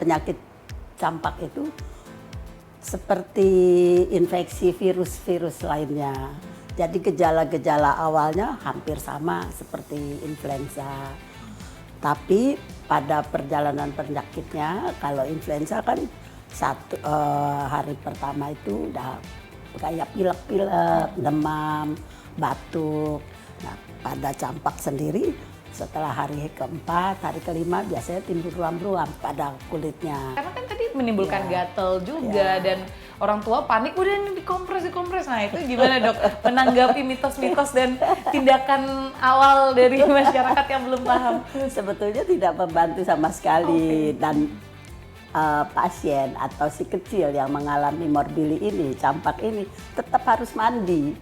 penyakit campak itu seperti infeksi virus-virus lainnya. Jadi gejala-gejala awalnya hampir sama seperti influenza. Tapi pada perjalanan penyakitnya, kalau influenza kan hari pertama itu udah kayak pilek-pilek, demam, batuk. Nah, pada campak sendiri setelah hari keempat, hari kelima biasanya timbul ruam-ruam pada kulitnya. Karena kan tadi menimbulkan gatal juga dan orang tua panik, udah ini dikompres. Nah itu gimana dok? Menanggapi mitos-mitos dan tindakan awal dari masyarakat yang belum paham. Sebetulnya tidak membantu sama sekali dan pasien atau si kecil yang mengalami morbili ini, campak ini tetap harus mandi.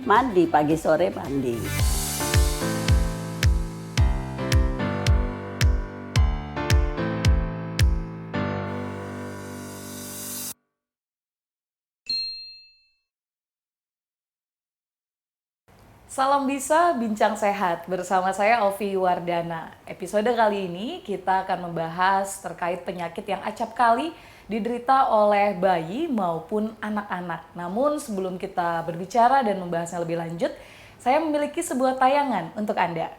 Mandi pagi sore mandi. Salam bisa, bincang sehat. Bersama saya Ovi Wardana. Episode kali ini kita akan membahas terkait penyakit yang acap kali diderita oleh bayi maupun anak-anak. Namun sebelum kita berbicara dan membahasnya lebih lanjut, saya memiliki sebuah tayangan untuk Anda.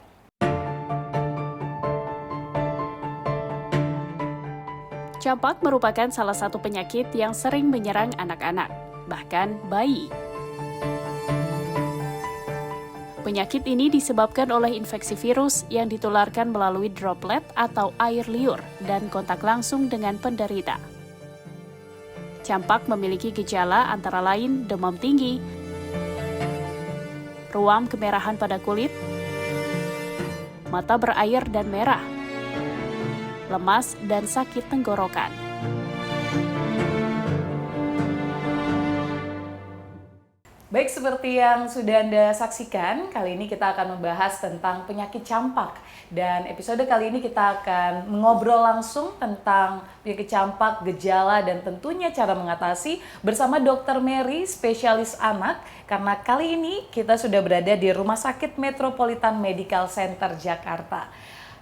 Campak merupakan salah satu penyakit yang sering menyerang anak-anak, bahkan bayi. Penyakit ini disebabkan oleh infeksi virus yang ditularkan melalui droplet atau air liur dan kontak langsung dengan penderita. Campak memiliki gejala antara lain demam tinggi, ruam kemerahan pada kulit, mata berair dan merah, lemas dan sakit tenggorokan. Baik, seperti yang sudah Anda saksikan, kali ini kita akan membahas tentang penyakit campak. Dan episode kali ini kita akan mengobrol langsung tentang penyakit campak, gejala, dan tentunya cara mengatasi bersama Dr. Mary, spesialis anak. Karena kali ini kita sudah berada di Rumah Sakit Metropolitan Medical Center Jakarta.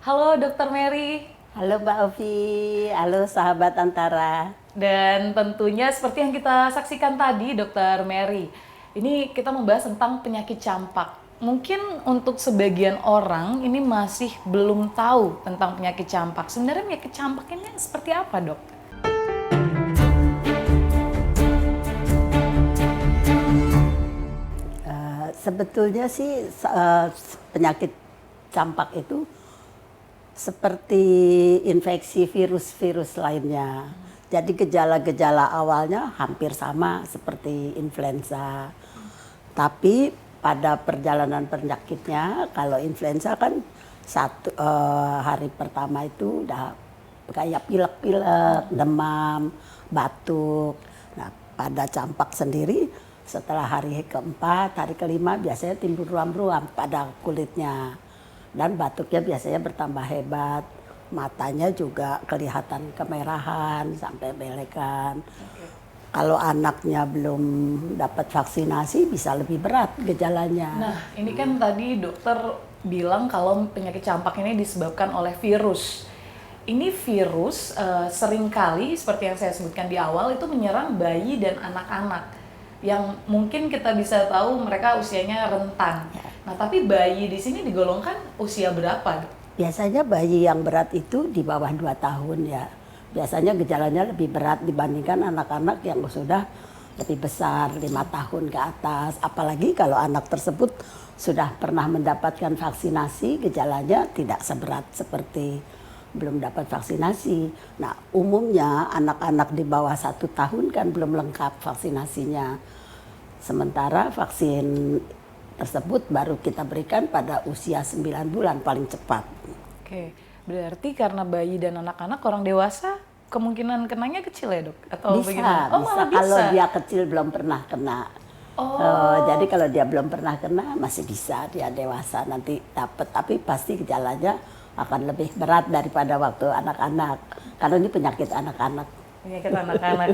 Halo Dr. Mary. Halo Mbak Ovi, halo sahabat Antara. Dan tentunya seperti yang kita saksikan tadi Dr. Mary, ini kita membahas tentang penyakit campak. Mungkin untuk sebagian orang ini masih belum tahu tentang penyakit campak. Sebenarnya penyakit campak ini seperti apa, dok? Sebetulnya sih penyakit campak itu seperti infeksi virus-virus lainnya. Jadi gejala-gejala awalnya hampir sama seperti influenza. Tapi pada perjalanan penyakitnya, kalau influenza kan hari pertama itu udah kayak pilek-pilek, demam, batuk. Nah, pada campak sendiri setelah hari keempat, hari kelima biasanya timbul ruam-ruam pada kulitnya. Dan batuknya biasanya bertambah hebat. Matanya juga kelihatan kemerahan sampai belekan. Kalau anaknya belum dapat vaksinasi bisa lebih berat gejalanya. Nah, ini kan tadi dokter bilang kalau penyakit campak ini disebabkan oleh virus. Ini virus seringkali seperti yang saya sebutkan di awal itu menyerang bayi dan anak-anak yang mungkin kita bisa tahu mereka usianya rentan. Nah, tapi bayi di sini digolongkan usia berapa? Biasanya bayi yang berat itu di bawah 2 tahun ya. Biasanya gejalanya lebih berat dibandingkan anak-anak yang sudah lebih besar, 5 tahun ke atas. Apalagi kalau anak tersebut sudah pernah mendapatkan vaksinasi, gejalanya tidak seberat seperti belum dapat vaksinasi. Nah, umumnya anak-anak di bawah 1 tahun kan belum lengkap vaksinasinya. Sementara vaksin tersebut baru kita berikan pada usia 9 bulan paling cepat. Oke, berarti karena bayi dan anak-anak, orang dewasa kemungkinan kenanya kecil ya dok? Atau Bisa, bagaimana? bisa. Kalau dia kecil belum pernah kena. Jadi kalau dia belum pernah kena masih bisa dia dewasa nanti dapat. Tapi pasti gejalanya akan lebih berat daripada waktu anak-anak. Karena ini penyakit anak-anak. Penyakit anak-anak.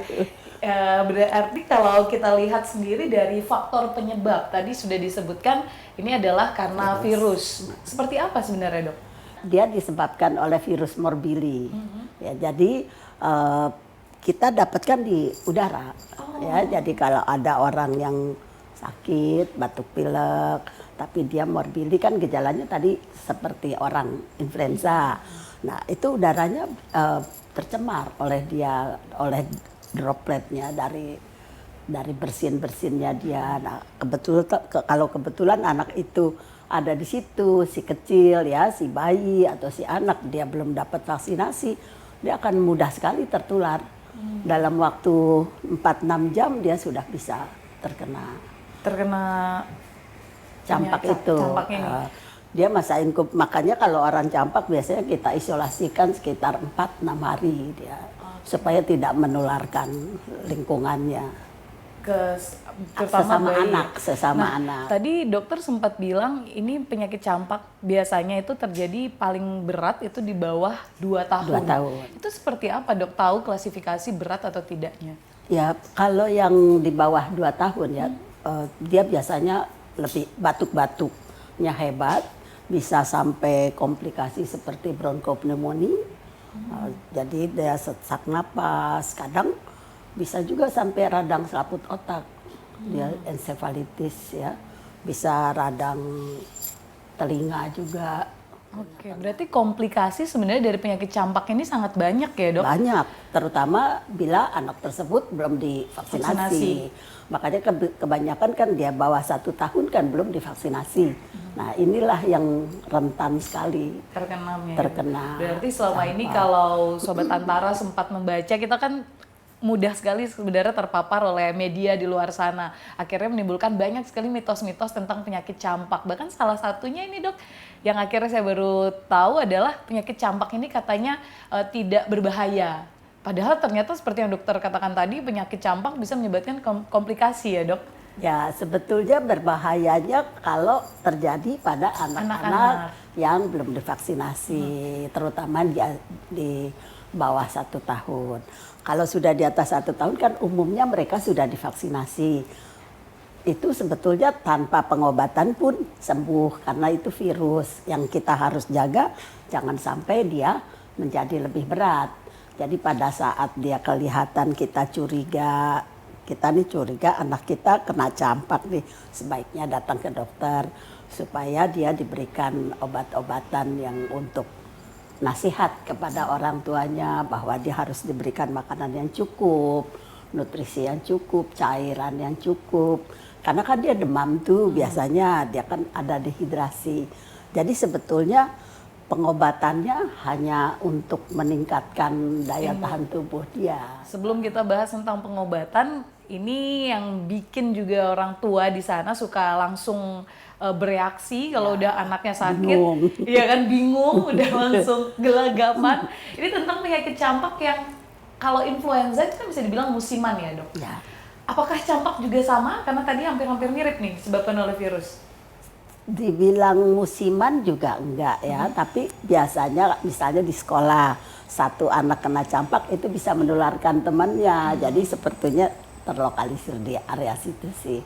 Berarti kalau kita lihat sendiri dari faktor penyebab, tadi sudah disebutkan ini adalah karena virus. Seperti apa sebenarnya dok? dia disebabkan oleh virus morbili. Ya, jadi kita dapatkan di udara. Ya, jadi kalau ada orang yang sakit, batuk pilek, tapi dia morbili kan gejalanya tadi seperti orang influenza. Nah, itu udaranya tercemar oleh dropletnya dari bersin-bersinnya dia. Nah, kalau kebetulan anak itu ada di situ, si kecil ya, si bayi atau si anak, dia belum dapat vaksinasi, dia akan mudah sekali tertular. Dalam waktu 4-6 jam dia sudah bisa terkena campak itu. Campak ini. Dia makanya kalau orang campak biasanya kita isolasikan sekitar 4-6 hari dia, supaya tidak menularkan lingkungannya. Sesama anak. Tadi dokter sempat bilang ini penyakit campak biasanya itu terjadi paling berat itu di bawah 2 tahun. 2 tahun. Itu seperti apa dok? Tahu klasifikasi berat atau tidaknya? Ya, kalau yang di bawah 2 tahun ya, dia biasanya lebih batuk-batuknya hebat, bisa sampai komplikasi seperti bronkopneumonia. Jadi dia sesak napas, kadang bisa juga sampai radang selaput otak, dia encephalitis ya, bisa radang telinga juga. Oke, berarti komplikasi sebenarnya dari penyakit campak ini sangat banyak ya dok? Banyak, terutama bila anak tersebut belum divaksinasi. Makanya kebanyakan kan dia bawah 1 tahun kan belum divaksinasi. Nah, inilah yang rentan sekali terkena. Berarti selama ini kalau Sobat Antara sempat membaca, kita kan mudah sekali sebenarnya terpapar oleh media di luar sana. Akhirnya menimbulkan banyak sekali mitos-mitos tentang penyakit campak. Bahkan salah satunya ini dok, yang akhirnya saya baru tahu adalah penyakit campak ini katanya tidak berbahaya. Padahal ternyata seperti yang dokter katakan tadi, penyakit campak bisa menyebabkan komplikasi ya dok? Ya, sebetulnya berbahayanya kalau terjadi pada anak-anak yang belum divaksinasi, terutama di bawah 1 tahun. Kalau sudah di atas 1 tahun kan umumnya mereka sudah divaksinasi. Itu sebetulnya tanpa pengobatan pun sembuh, karena itu virus yang kita harus jaga jangan sampai dia menjadi lebih berat. Jadi pada saat dia kelihatan kita curiga anak kita kena campak nih, sebaiknya datang ke dokter supaya dia diberikan obat-obatan yang untuk nasihat kepada orang tuanya bahwa dia harus diberikan makanan yang cukup, nutrisi yang cukup, cairan yang cukup. Karena kan dia demam tuh biasanya, dia kan ada dehidrasi. Jadi sebetulnya pengobatannya hanya untuk meningkatkan daya tahan tubuh dia. Sebelum kita bahas tentang pengobatan, ini yang bikin juga orang tua di sana suka langsung bereaksi kalau udah anaknya sakit. Iya kan, bingung, udah langsung gelagapan. Ini tentang penyakit campak yang kalau influenza itu kan bisa dibilang musiman ya dok? Ya. Apakah campak juga sama? Karena tadi hampir-hampir mirip nih disebabkan oleh virus. Dibilang musiman juga enggak ya, tapi biasanya misalnya di sekolah satu anak kena campak itu bisa menularkan temannya, jadi sepertinya terlokalisir di area situ sih.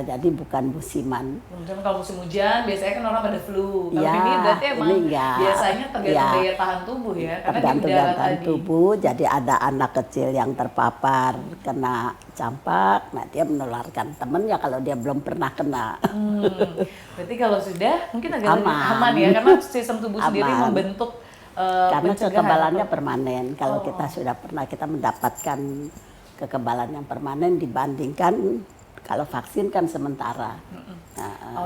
Jadi bukan musiman. Kemudian kalau musim hujan biasanya kan orang pada flu. Kalau ya, ini berarti emang biasanya tergantung ya, daya tahan tubuh ya. Tergantung daya tahan tubuh. Jadi ada anak kecil yang terpapar kena campak, nah dia menularkan temennya kalau dia belum pernah kena. Berarti kalau sudah mungkin agak lebih aman ya, karena sistem tubuh sendiri membentuk karena kekebalannya permanen. Kalau kita sudah pernah kita mendapatkan kekebalan yang permanen dibandingkan kalau vaksin kan sementara.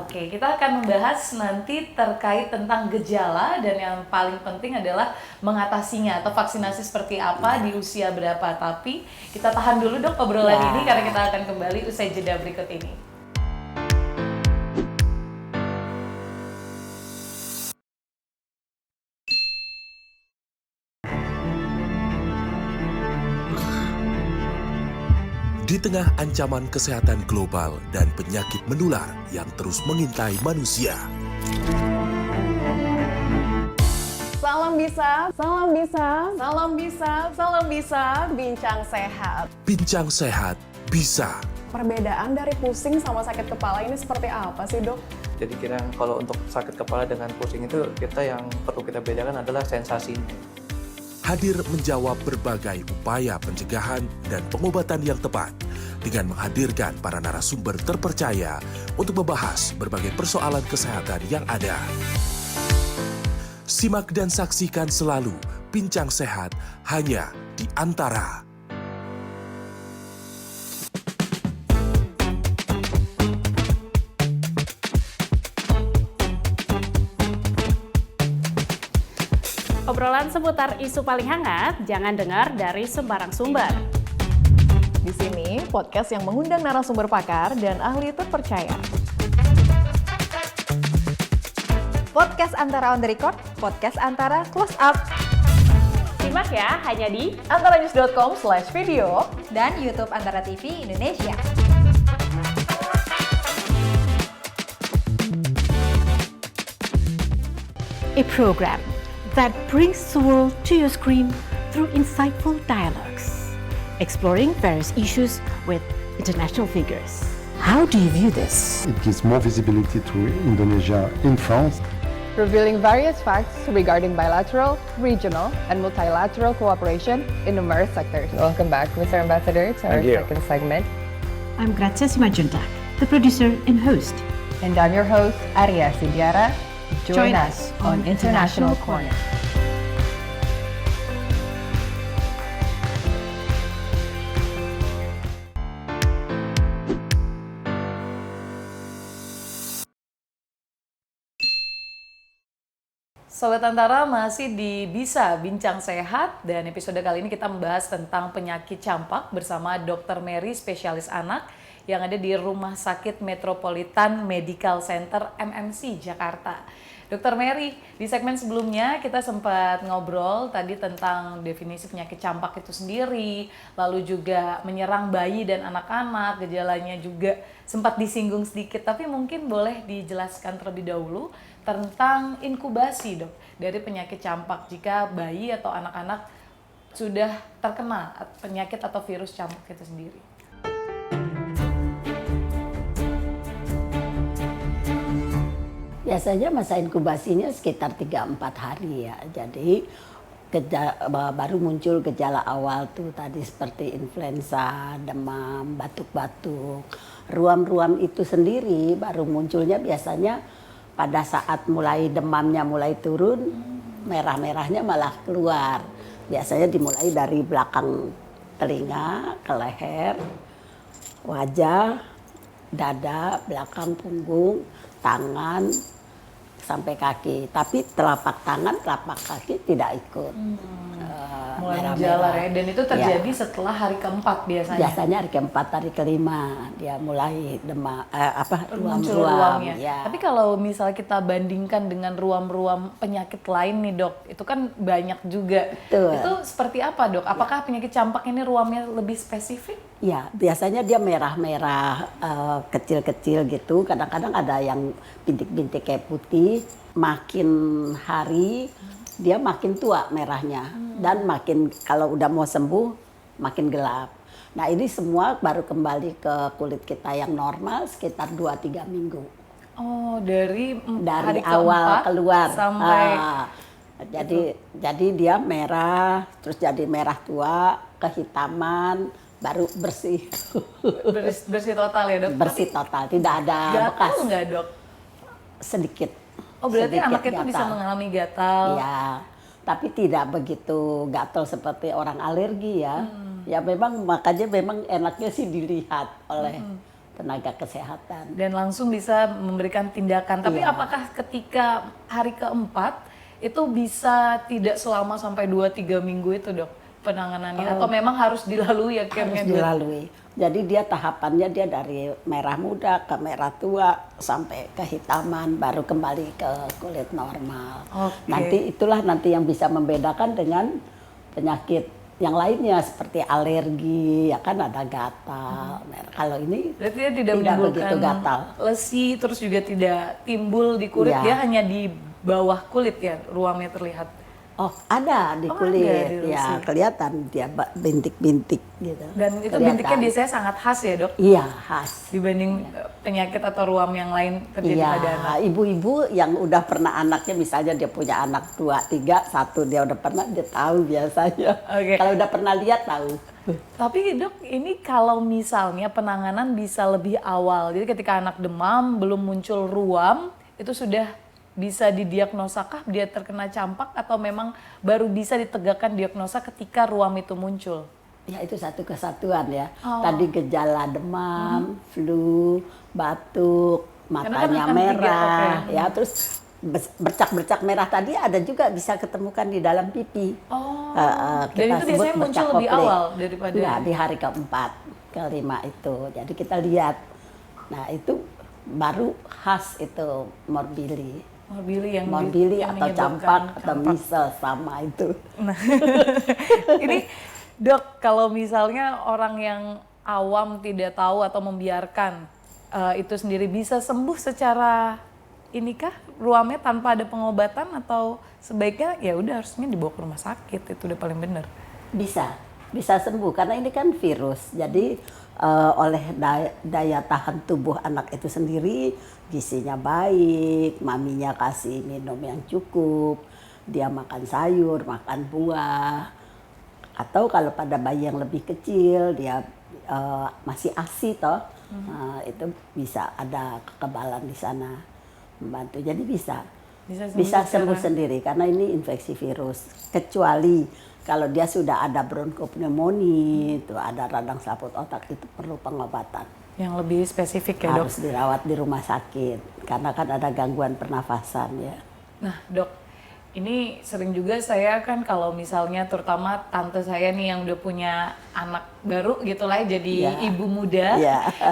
Oke, kita akan membahas nanti terkait tentang gejala dan yang paling penting adalah mengatasinya atau vaksinasi seperti apa di usia berapa. Tapi kita tahan dulu dok obrolan ini karena kita akan kembali usai jeda berikut ini. Di tengah ancaman kesehatan global dan penyakit menular yang terus mengintai manusia. Salam bisa, salam bisa, salam bisa, salam bisa, bincang sehat. Bincang sehat bisa. Perbedaan dari pusing sama sakit kepala ini seperti apa sih dok? Jadi kira kalau untuk sakit kepala dengan pusing itu yang perlu kita bedakan adalah sensasinya. Hadir menjawab berbagai upaya pencegahan dan pengobatan yang tepat dengan menghadirkan para narasumber terpercaya untuk membahas berbagai persoalan kesehatan yang ada. Simak dan saksikan selalu Bincang Sehat hanya di Antara. Obrolan seputar isu paling hangat jangan dengar dari sembarang sumber. Di sini, podcast yang mengundang narasumber pakar dan ahli terpercaya. Podcast Antara on the record, podcast Antara close up, Simak ya hanya di antaranews.com/video. dan YouTube Antara TV Indonesia. A program that brings the world to your screen through insightful dialogues, exploring various issues with international figures. How do you view this? It gives more visibility to Indonesia in France. Revealing various facts regarding bilateral, regional, and multilateral cooperation in numerous sectors. Welcome back, Mr. Ambassador, to our second segment. I'm Grazia Simajuntak, the producer and host. And I'm your host, Arya Sidiara. Join us on International Corner. Sobat Antara masih di Bisa Bincang Sehat dan episode kali ini kita membahas tentang penyakit campak bersama Dr. Mary, spesialis anak yang ada di Rumah Sakit Metropolitan Medical Center MMC Jakarta. Dr. Mary, di segmen sebelumnya kita sempat ngobrol tadi tentang definisi penyakit campak itu sendiri, lalu juga menyerang bayi dan anak-anak, gejalanya juga sempat disinggung sedikit, tapi mungkin boleh dijelaskan terlebih dahulu tentang inkubasi, Dok, dari penyakit campak jika bayi atau anak-anak sudah terkena penyakit atau virus campak itu sendiri. Biasanya masa inkubasinya sekitar 3-4 hari ya. Jadi baru muncul gejala awal tuh tadi seperti influenza, demam, batuk-batuk. Ruam-ruam itu sendiri baru munculnya biasanya pada saat mulai demamnya mulai turun, merah-merahnya malah keluar. Biasanya dimulai dari belakang telinga, ke leher, wajah, dada, belakang punggung, tangan, sampai kaki. Tapi telapak tangan, telapak kaki tidak ikut. Mulai menjalar ya, dan itu terjadi setelah hari keempat biasanya. Biasanya hari keempat, hari kelima dia mulai demam, muncul ruam-ruam. ruamnya. Ya. Tapi kalau misalnya kita bandingkan dengan ruam-ruam penyakit lain nih, Dok, itu kan banyak juga. Betul. Itu seperti apa, Dok? Apakah penyakit campak ini ruamnya lebih spesifik? Ya, biasanya dia merah-merah, kecil-kecil gitu. Kadang-kadang ada yang bintik-bintik kayak putih. Makin hari dia makin tua merahnya, dan makin kalau udah mau sembuh makin gelap. Nah, ini semua baru kembali ke kulit kita yang normal sekitar 2-3 minggu. Oh, dari hari awal keempat keluar sampai jadi dia merah, terus jadi merah tua, kehitaman, baru bersih. bersih total ya, Dok? Bersih total, tidak ada bekas. Gatal nggak, Dok? Sedikit. Oh, berarti sedikit anak itu bisa gatal. mengalami gatal. Iya, tapi tidak begitu gatal seperti orang alergi ya. Ya memang makanya memang enaknya sih dilihat oleh tenaga kesehatan. Dan langsung bisa memberikan tindakan. Tapi Iya. apakah ketika hari keempat itu bisa tidak selama sampai 2-3 minggu itu, Dok, penanganannya? Atau memang harus dilalui ya? Harus dilalui. Jadi dia tahapannya dia dari merah muda ke merah tua sampai kehitaman baru kembali ke kulit normal. Oke. Nanti yang bisa membedakan dengan penyakit yang lainnya seperti alergi, ya kan ada gatal. Kalau ini Berarti dia tidak begitu menimbulkan gatal. lesi, terus juga tidak timbul di kulit, Iya. dia hanya di bawah kulit ya ruamnya terlihat. Oh, ada di Oh, kulit. ada di Ya, Rusi. kelihatan dia bintik-bintik gitu. Dan itu Kelihatan. bintiknya biasanya sangat khas ya, Dok? Iya, khas. Dibanding penyakit atau ruam yang lain terjadi Iya, pada anak. ibu-ibu yang udah pernah anaknya, misalnya dia punya anak 2, 3, 1 dia udah pernah, dia tahu biasanya. Oke. Kalau udah pernah lihat tahu. Tapi Dok, ini kalau misalnya penanganan bisa lebih awal. Jadi ketika anak demam belum muncul ruam, itu sudah bisa didiagnosakah dia terkena campak atau memang baru bisa ditegakkan diagnosa ketika ruam itu muncul? Ya itu satu kesatuan ya. Oh. Tadi gejala demam, flu, batuk, Karena matanya kan merah, tiga, oke. ya terus bercak-bercak merah tadi ada juga bisa ketemukan di dalam pipi. Oh, Kita dan itu sebut biasanya muncul bercak lebih kopling. awal daripada... Enggak, di hari keempat, kelima itu. Jadi kita lihat. Nah itu baru khas itu morbili. Morbili atau menyebabkan campak atau campak. measles sama itu. Nah, ini Dok, kalau misalnya orang yang awam tidak tahu atau membiarkan itu sendiri bisa sembuh secara inikah ruamnya tanpa ada pengobatan atau sebaiknya ya udah harusnya dibawa ke rumah sakit, itu udah paling benar. Bisa sembuh karena ini kan virus. Jadi oleh daya tahan tubuh anak itu sendiri, gizinya baik, maminya kasih minum yang cukup, dia makan sayur, makan buah. Atau kalau pada bayi yang lebih kecil, dia masih ASI toh, itu bisa ada kekebalan di sana membantu. Jadi bisa sembuh sendiri karena ini infeksi virus. Kecuali kalau dia sudah ada bronkopneumonia, itu ada radang selaput otak, itu perlu pengobatan. Yang lebih spesifik ya, Dok? Harus dirawat di rumah sakit karena kan ada gangguan pernafasan ya. Nah, Dok, ini sering juga saya kan kalau misalnya terutama tante saya nih yang udah punya anak baru gitu lah, jadi ibu muda.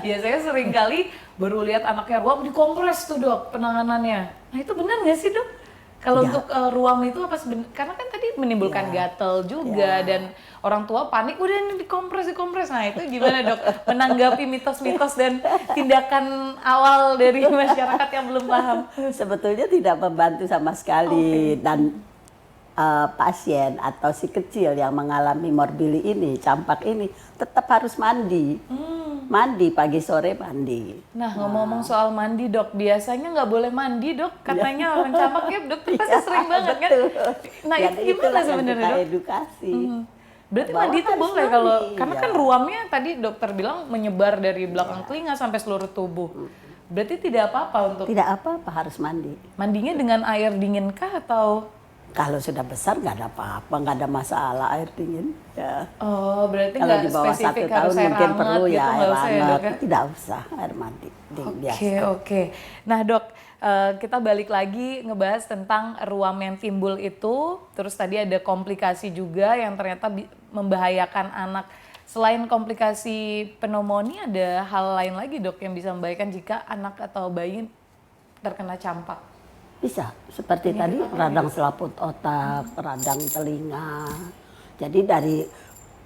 Ya saya sering kali baru lihat anaknya ruam dikompres tuh, Dok, penanganannya. Nah itu benar nggak sih, Dok? Kalau untuk ruam itu apa sebenarnya? Karena kan tadi menimbulkan gatal juga dan orang tua panik, udah ini dikompres. Nah itu gimana, Dok? Menanggapi mitos-mitos dan tindakan awal dari masyarakat yang belum paham. Sebetulnya tidak membantu sama sekali dan pasien atau si kecil yang mengalami morbili ini, campak ini tetap harus mandi. Mandi pagi sore mandi. Nah ngomong-ngomong soal mandi, Dok, biasanya nggak boleh mandi, Dok, katanya orang campak ya, Dok, pasti sering banget kan. Nah ya, itu gimana sebenarnya, Dok? Edukasi. Berarti Bahwa mandi itu harus boleh mandi, kalau karena kan ruamnya tadi dokter bilang menyebar dari belakang telinga sampai seluruh tubuh. Berarti tidak apa-apa untuk Tidak apa-apa harus mandi. mandinya dengan air dingin kah atau? Kalau sudah besar nggak ada apa-apa, nggak ada masalah air dingin. Ya. Oh berarti Kalau nggak di bawah 1 spesifik tahun harus air mungkin hangat perlu gitu, ya nggak air usah ya, hangat. Dok, ya? Tidak usah air mandi biasa. Oke. Nah, Dok, kita balik lagi ngebahas tentang ruam yang timbul itu, terus tadi ada komplikasi juga yang ternyata membahayakan anak. Selain komplikasi pneumonia, ada hal lain lagi, Dok, yang bisa membahayakan jika anak atau bayi terkena campak? Bisa, seperti tadi radang selaput otak, radang telinga. Jadi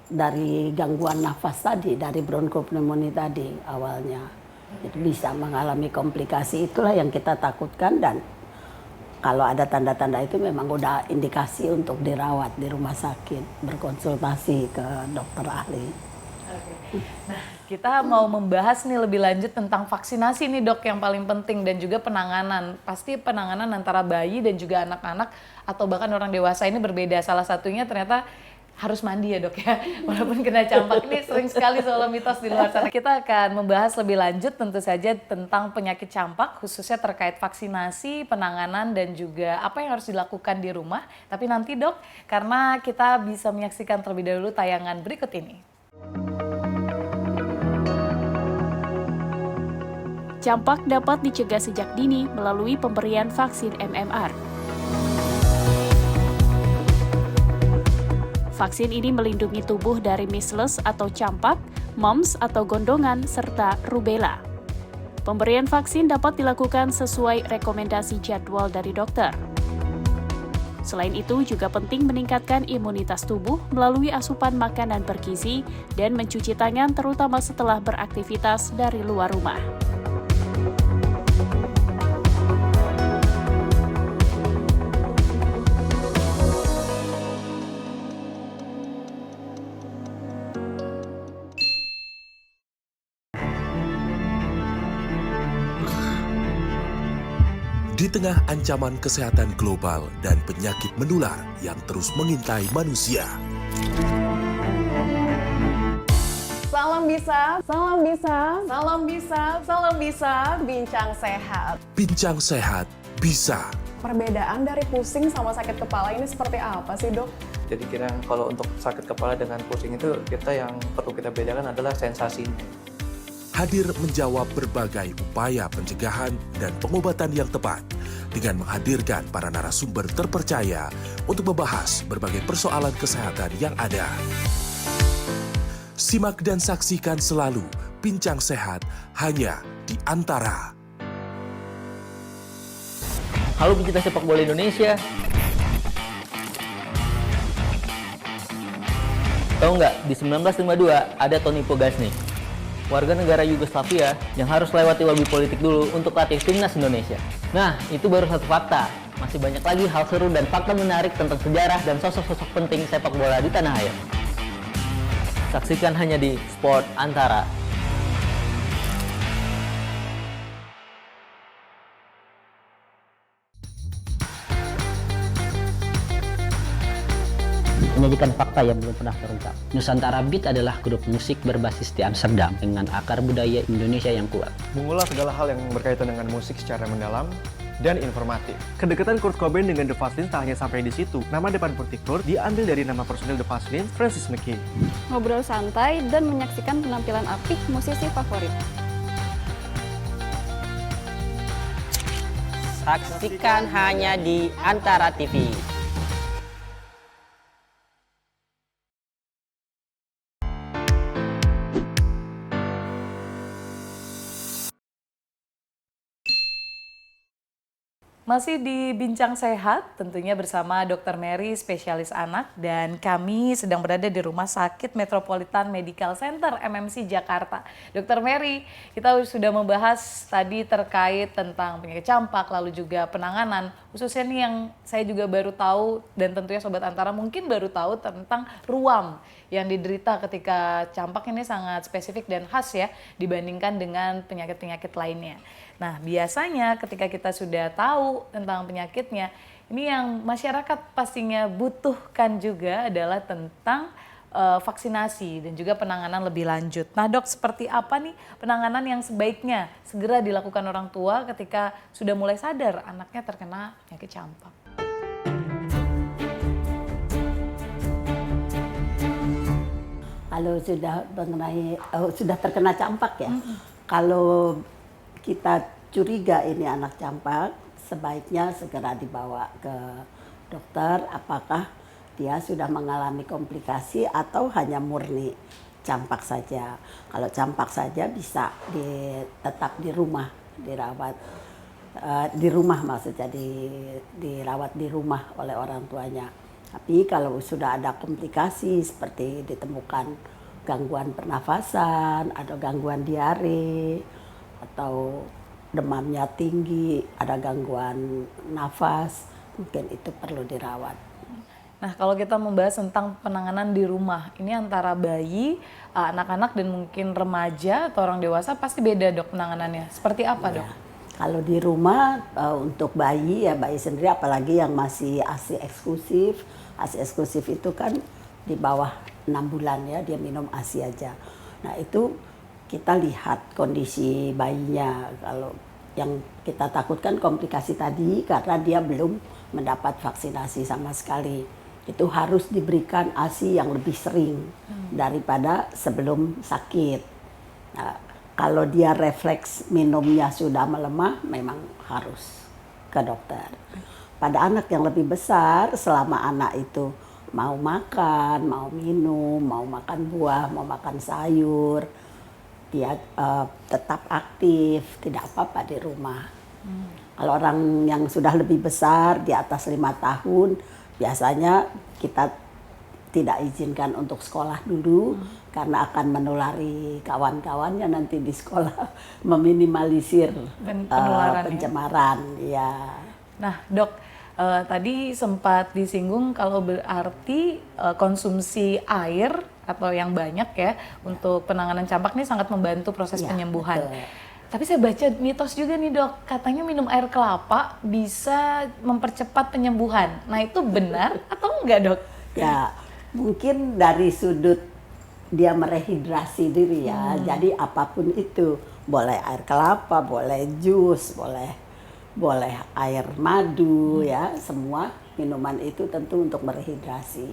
dari gangguan nafas tadi, dari bronkopneumonia tadi awalnya. Jadi bisa mengalami komplikasi, itulah yang kita takutkan dan kalau ada tanda-tanda itu memang udah indikasi untuk dirawat di rumah sakit, berkonsultasi ke dokter ahli. Nah, kita mau membahas nih lebih lanjut tentang vaksinasi nih, Dok, yang paling penting dan juga penanganan. Pasti penanganan antara bayi dan juga anak-anak atau bahkan orang dewasa ini berbeda. Salah satunya ternyata harus mandi ya, Dok ya. Walaupun kena campak, ini sering sekali soal mitos di luar sana. Kita akan membahas lebih lanjut tentu saja tentang penyakit campak, khususnya terkait vaksinasi, penanganan dan juga apa yang harus dilakukan di rumah. Tapi nanti, Dok, karena kita bisa menyaksikan terlebih dahulu tayangan berikut ini. Campak dapat dicegah sejak dini melalui pemberian vaksin MMR. Vaksin ini melindungi tubuh dari measles atau campak, mumps atau gondongan, serta rubella. Pemberian vaksin dapat dilakukan sesuai rekomendasi jadwal dari dokter. Selain itu, juga penting meningkatkan imunitas tubuh melalui asupan makanan bergizi dan mencuci tangan terutama setelah beraktivitas dari luar rumah. Di tengah ancaman kesehatan global dan penyakit menular yang terus mengintai manusia. Salam bisa, salam bisa, salam bisa, salam bisa, bincang sehat. Bincang sehat bisa. Perbedaan dari pusing sama sakit kepala ini seperti apa sih, Dok? Jadi kira kalau untuk sakit kepala dengan pusing itu yang perlu kita bedakan adalah sensasinya. Hadir menjawab berbagai upaya pencegahan dan pengobatan yang tepat dengan menghadirkan para narasumber terpercaya untuk membahas berbagai persoalan kesehatan yang ada. Simak dan saksikan selalu Bincang Sehat hanya di Antara. Halo pecinta sepak bola Indonesia. Tahu nggak, di 1952 ada Tony Pogasnik, warga negara Yugoslavia yang harus lewati lobby politik dulu untuk latih timnas Indonesia. Nah, itu baru satu fakta. Masih banyak lagi hal seru dan fakta menarik tentang sejarah dan sosok-sosok penting sepak bola di tanah air. Saksikan hanya di Sport Antara. Menyajikan fakta yang belum pernah terungkap. Nusantara Beat adalah grup musik berbasis di Amsterdam dengan akar budaya Indonesia yang kuat. Mengulas segala hal yang berkaitan dengan musik secara mendalam dan informatif. Kedekatan Kurt Cobain dengan The Fazlins tak hanya sampai di situ. Nama depan Putih Kurt diambil dari nama personil The Fazlins, Francis McKay. Ngobrol santai dan menyaksikan penampilan apik musisi favorit. Saksikan hanya di Antara TV. Masih di Bincang Sehat, tentunya bersama Dr. Mary, spesialis anak, dan kami sedang berada di Rumah Sakit Metropolitan Medical Center MMC Jakarta. Dr. Mary, kita sudah membahas tadi terkait tentang penyakit campak, lalu juga penanganan, khususnya nih yang saya juga baru tahu, dan tentunya Sobat Antara mungkin baru tahu tentang ruam yang diderita ketika campak. Ini sangat spesifik dan khas ya dibandingkan dengan penyakit-penyakit lainnya. Nah, biasanya ketika kita sudah tahu tentang penyakitnya, ini yang masyarakat pastinya butuhkan juga adalah tentang vaksinasi dan juga penanganan lebih lanjut. Nah, Dok, seperti apa nih penanganan yang sebaiknya segera dilakukan orang tua ketika sudah mulai sadar anaknya terkena penyakit campak? Kalau sudah terkena campak ya, kalau kita curiga ini anak campak, sebaiknya segera dibawa ke dokter apakah dia sudah mengalami komplikasi atau hanya murni campak saja. Kalau campak saja bisa tetap di rumah, dirawat di rumah, maksudnya dirawat di rumah oleh orang tuanya. Tapi kalau sudah ada komplikasi seperti ditemukan gangguan pernafasan, atau gangguan diare, atau demamnya tinggi, ada gangguan nafas, mungkin itu perlu dirawat. Nah, kalau kita membahas tentang penanganan di rumah, ini antara bayi, anak-anak dan mungkin remaja atau orang dewasa pasti beda, Dok, penanganannya. Seperti apa, Dok? Kalau di rumah untuk bayi ya bayi sendiri, apalagi yang masih ASI eksklusif. ASI eksklusif itu kan di bawah 6 bulan ya, dia minum ASI aja. Nah, itu kita lihat kondisi bayinya. Kalau yang kita takutkan komplikasi tadi karena dia belum mendapat vaksinasi sama sekali. Itu harus diberikan ASI yang lebih sering daripada sebelum sakit. Nah, kalau dia refleks minumnya sudah melemah, memang harus ke dokter. Pada anak yang lebih besar, selama anak itu mau makan, mau minum, mau makan buah, mau makan sayur, dia tetap aktif, tidak apa-apa di rumah. Kalau orang yang sudah lebih besar, di atas 5 tahun, biasanya kita tidak izinkan untuk sekolah dulu, karena akan menulari kawan-kawannya nanti di sekolah, meminimalisir pencemaran. Ya. Nah, Dok, tadi sempat disinggung kalau berarti konsumsi air atau yang banyak ya untuk penanganan campak ini sangat membantu proses penyembuhan. Betul. Tapi saya baca mitos juga nih dok, katanya minum air kelapa bisa mempercepat penyembuhan. Nah itu benar atau enggak dok? Ya mungkin dari sudut dia merehidrasi diri ya. Jadi apapun itu, boleh air kelapa, boleh jus, boleh air madu ya. Semua minuman itu tentu untuk merehidrasi.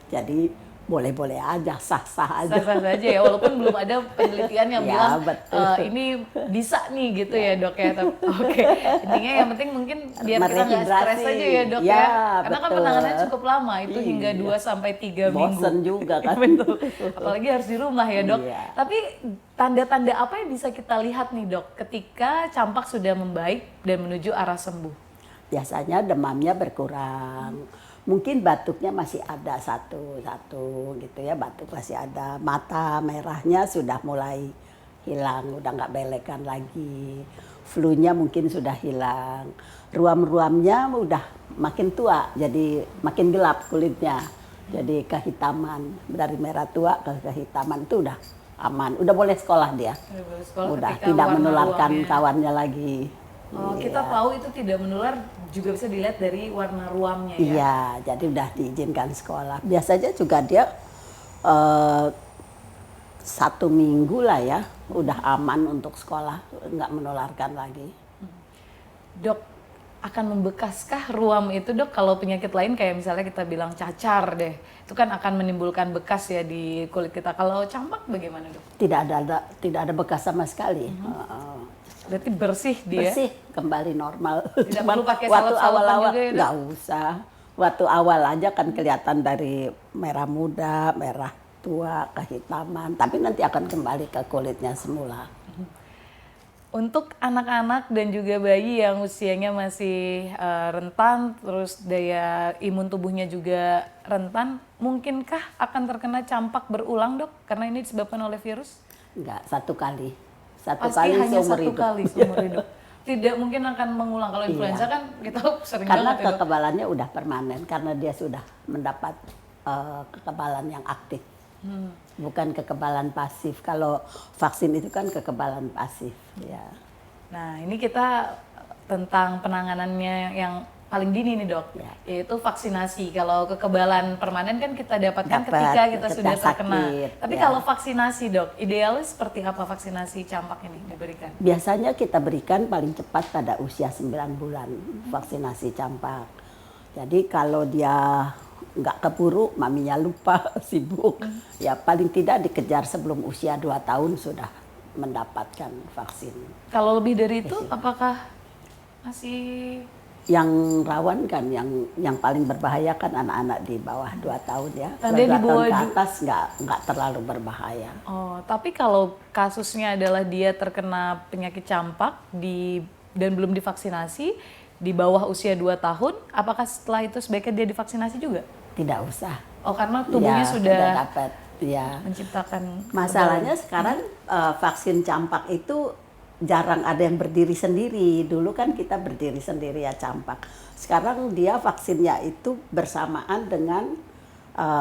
Jadi boleh-boleh aja, sah-sah aja. Sah-sah saja ya, walaupun belum ada penelitian yang Ya, bilang betul. Ini bisa nih gitu ya dok ya. Oke, intinya yang penting mungkin biar kita nggak stres aja ya dok ya. Karena kan betul. penanganannya cukup lama, itu hingga 2-3 minggu. Bosen juga kan. Betul. Apalagi harus di rumah ya dok. Iya. Tapi tanda-tanda apa yang bisa kita lihat nih dok ketika campak sudah membaik dan menuju arah sembuh? Biasanya demamnya berkurang. Mungkin batuknya masih ada satu gitu ya, batuk masih ada. Mata merahnya sudah mulai hilang, udah nggak belekan lagi. Flu-nya mungkin sudah hilang. Ruam-ruamnya udah makin tua, jadi makin gelap kulitnya. Jadi kehitaman, dari merah tua ke kehitaman itu udah aman. Udah boleh sekolah dia. Udah tidak menularkan kawannya lagi. Oh, kita tahu itu tidak menular juga bisa dilihat dari warna ruamnya ya? Iya, jadi udah diizinkan sekolah. Biasanya juga dia 1 minggu lah ya, udah aman untuk sekolah, nggak menularkan lagi. Dok, akan membekaskah ruam itu dok kalau penyakit lain kayak misalnya kita bilang cacar deh, itu kan akan menimbulkan bekas ya di kulit kita. Kalau campak bagaimana dok? Tidak ada bekas sama sekali. Berarti bersih dia? Bersih, kembali normal. Tidak perlu pakai waktu salep-salepan awal-awal juga ya dok? nggak usah. Waktu awal aja kan kelihatan dari merah muda, merah tua, kehitaman. Tapi nanti akan kembali ke kulitnya semula. Untuk anak-anak dan juga bayi yang usianya masih rentan, terus daya imun tubuhnya juga rentan, mungkinkah akan terkena campak berulang dok? Karena ini disebabkan oleh virus? Enggak, 1 kali. Pasti hanya satu kali seumur hidup. Tidak mungkin akan mengulang. Kalau influenza kan kita sering karena banget ya, Dok. kekebalannya udah permanen, karena dia sudah mendapat kekebalan yang aktif. Bukan kekebalan pasif. Kalau vaksin itu kan kekebalan pasif. Ya. Nah ini kita tentang penanganannya yang paling dini nih dok, yaitu vaksinasi. Kalau kekebalan permanen kan kita dapatkan ketika kita sudah terkena. Tapi kalau vaksinasi dok, idealnya seperti apa vaksinasi campak ini diberikan? Biasanya kita berikan paling cepat pada usia 9 bulan vaksinasi campak. Jadi kalau dia nggak keburu, maminya lupa, sibuk, ya paling tidak dikejar sebelum usia 2 tahun sudah mendapatkan vaksin. Kalau lebih dari itu, apakah masih yang rawan kan, yang paling berbahaya kan anak-anak di bawah 2 tahun ya. Kalau 2 tahun ke atas nggak terlalu berbahaya. Oh, tapi kalau kasusnya adalah dia terkena penyakit campak dan belum divaksinasi di bawah usia 2 tahun, apakah setelah itu sebaiknya dia divaksinasi juga? Tidak usah. Oh, karena tubuhnya sudah dapat menciptakan. Masalahnya sekarang vaksin campak itu jarang ada yang berdiri sendiri. Dulu kan kita berdiri sendiri ya campak. Sekarang dia vaksinnya itu bersamaan dengan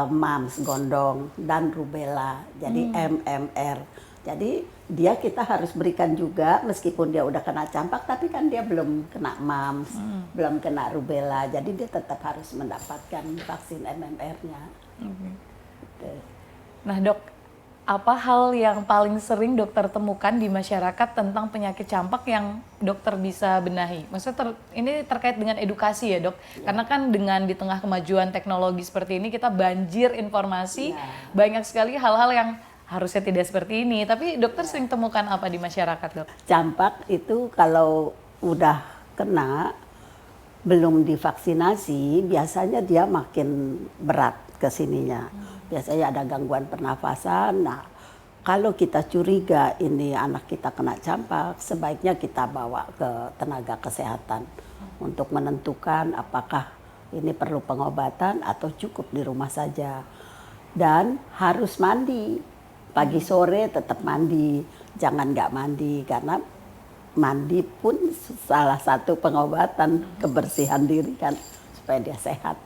mumps, gondong, dan rubella. Jadi MMR. Jadi dia kita harus berikan juga meskipun dia udah kena campak, tapi kan dia belum kena mumps, belum kena rubella. Jadi dia tetap harus mendapatkan vaksin MMR-nya. Nah dok, apa hal yang paling sering dokter temukan di masyarakat tentang penyakit campak yang dokter bisa benahi? Maksudnya ini terkait dengan edukasi ya dok? Karena kan dengan di tengah kemajuan teknologi seperti ini kita banjir informasi, banyak sekali hal-hal yang harusnya tidak seperti ini. Tapi dokter sering temukan apa di masyarakat dok? Campak itu kalau udah kena, belum divaksinasi, biasanya dia makin berat ke sininya. Biasanya ada gangguan pernafasan. Nah, kalau kita curiga ini anak kita kena campak, sebaiknya kita bawa ke tenaga kesehatan untuk menentukan apakah ini perlu pengobatan atau cukup di rumah saja. Dan harus mandi, pagi sore tetap mandi, jangan nggak mandi karena mandi pun salah satu pengobatan kebersihan diri kan supaya dia sehat.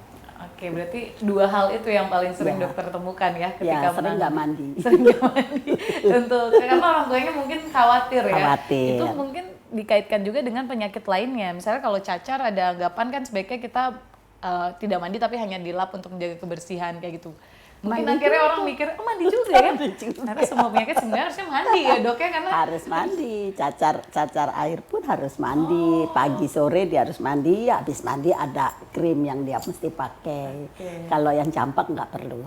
Oke, berarti 2 hal itu yang paling sering dokter temukan ya ketika sering nggak mandi. Sering nggak mandi. Untuk karena orang tuanya mungkin khawatir ya. Khawatir. Itu mungkin dikaitkan juga dengan penyakit lainnya. Misalnya kalau cacar ada anggapan kan sebaiknya kita tidak mandi tapi hanya dilap untuk menjaga kebersihan kayak gitu. Mungkin Mandi akhirnya juga. orang mikir, oh mandi juga ya? Mandi juga. Karena semua penyakit sebenarnya harusnya mandi ya dok ya? Karena Harus mandi, cacar air pun harus mandi. Pagi sore dia harus mandi, habis mandi ada krim yang dia mesti pakai. Kalau yang campak nggak perlu.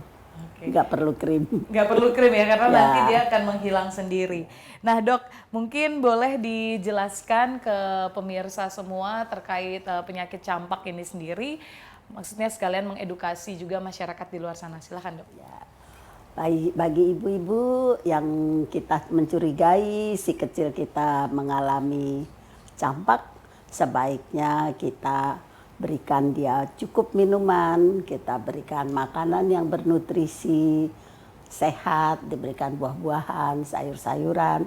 Nggak perlu krim. Nggak perlu krim ya, karena Ya. nanti dia akan menghilang sendiri. Nah dok, mungkin boleh dijelaskan ke pemirsa semua terkait penyakit campak ini sendiri. Maksudnya sekalian mengedukasi juga masyarakat di luar sana. Silakan dok. Bagi ibu-ibu yang kita mencurigai si kecil kita mengalami campak, sebaiknya kita berikan dia cukup minuman, kita berikan makanan yang bernutrisi, sehat, diberikan buah-buahan, sayur-sayuran,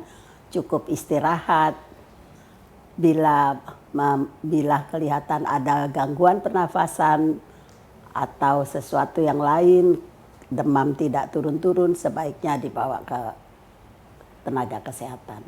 cukup istirahat. Bila kelihatan ada gangguan pernafasan atau sesuatu yang lain, demam tidak turun-turun, sebaiknya dibawa ke tenaga kesehatan.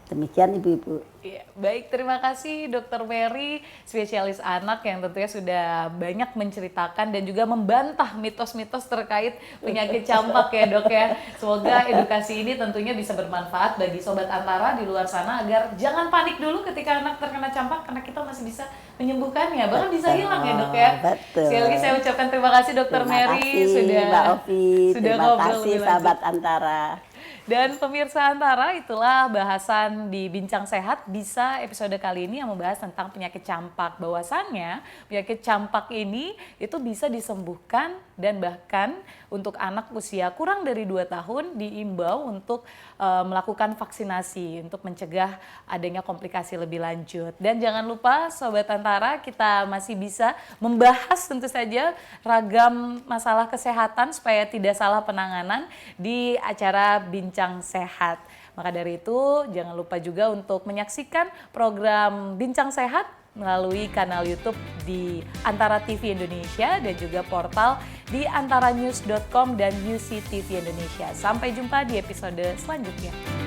Demikian ibu-ibu. Ya, baik, terima kasih Dr. Mary, spesialis anak yang tentunya sudah banyak menceritakan dan juga membantah mitos-mitos terkait penyakit campak ya dok ya. Semoga edukasi ini tentunya bisa bermanfaat bagi Sobat Antara di luar sana agar jangan panik dulu ketika anak terkena campak karena kita masih bisa menyembuhkannya, bahkan bisa hilang ya dok ya. Betul. Sekali lagi saya ucapkan terima kasih Dr. Mary sudah Mbak Ovi, terima ngobrol kasih lebih sahabat lanjut. Antara. Dan pemirsa Antara, itulah bahasan di Bincang Sehat bisa episode kali ini yang membahas tentang penyakit campak. Bahwasannya penyakit campak ini itu bisa disembuhkan dan bahkan untuk anak usia kurang dari 2 tahun diimbau untuk melakukan vaksinasi untuk mencegah adanya komplikasi lebih lanjut. Dan jangan lupa Sobat Antara, kita masih bisa membahas tentu saja ragam masalah kesehatan supaya tidak salah penanganan di acara Bincang Sehat. Maka dari itu jangan lupa juga untuk menyaksikan program Bincang Sehat melalui kanal YouTube di Antara TV Indonesia dan juga portal di antaranews.com dan UC TV Indonesia. Sampai jumpa di episode selanjutnya.